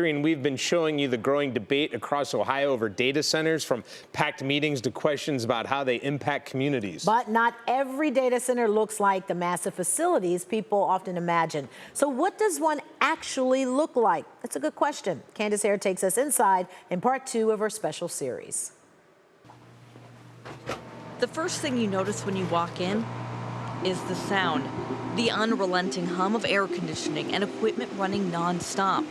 We've been showing you the growing debate across Ohio over data centers, from packed meetings to questions about how they impact communities. But not every data center looks like the massive facilities people often imagine. So what does one actually look like? That's a good question. Candice Hare takes us inside in part 2 of our special series. The first thing you notice when you walk in is the sound, the unrelenting hum of air conditioning and equipment running non-stop.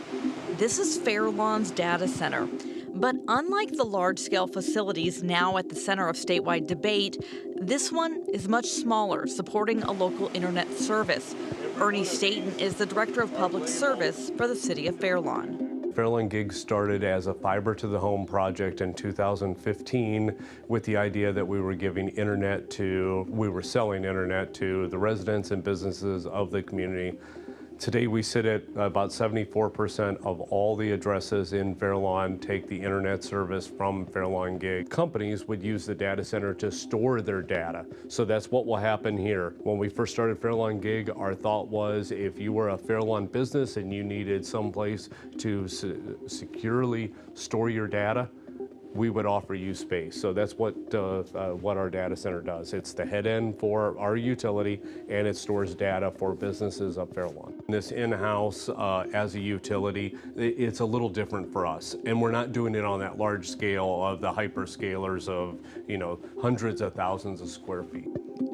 This is Fairlawn's data center. But unlike the large-scale facilities now at the center of statewide debate, this one is much smaller, supporting a local internet service. Ernie Staten is the Director of Public Service for the city of Fairlawn. Fairlawn Gig started as a fiber-to-the-home project in 2015 with the idea that we were selling internet to the residents and businesses of the community. Today we sit at about 74% of all the addresses in Fairlawn take the internet service from Fairlawn Gig. Companies would use the data center to store their data. So that's what will happen here. When we first started Fairlawn Gig, our thought was if you were a Fairlawn business and you needed someplace to securely store your data, we would offer you space. So that's what our data center does. It's the head end for our utility, and it stores data for businesses of Fairlawn. This in-house as a utility, it's a little different for us, and we're not doing it on that large scale of the hyperscalers of, hundreds of thousands of square feet.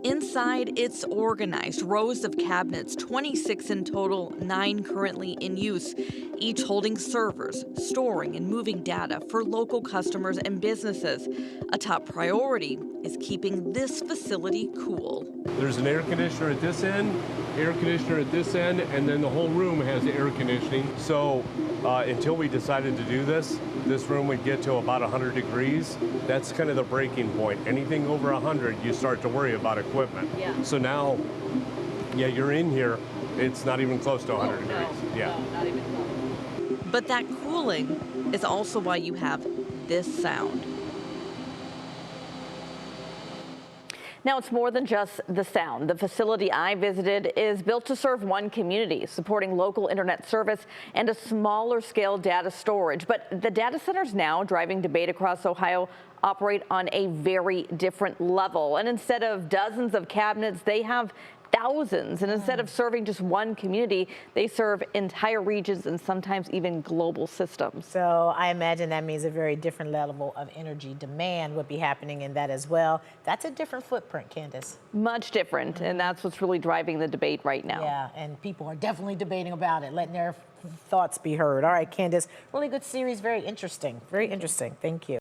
Inside, it's organized, rows of cabinets, 26 in total, 9 currently in use, each holding servers, storing and moving data for local customers and businesses. A top priority is keeping this facility cool. There's an air conditioner at this end, air conditioner at this end, and then the whole room has air conditioning. So until we decided to do this room would get to about 100 degrees. That's kind of the breaking point. Anything over 100, you start to worry about equipment. Yeah. So now, you're in here, it's not even close to 100 degrees. No, not even close. But that cooling is also why you have this sound. Now, it's more than just the sound. The facility I visited is built to serve one community, supporting local internet service and a smaller scale data storage. But the data centers now driving debate across Ohio operate on a very different level. And instead of dozens of cabinets, they have thousands. And instead of serving just one community, they serve entire regions and sometimes even global systems. So I imagine that means a very different level of energy demand would be happening in that as well. That's a different footprint, Candice. Much different. And that's what's really driving the debate right now. Yeah, and people are definitely debating about it, letting their thoughts be heard. All right, Candice, really good series, very interesting. Very interesting. Thank you.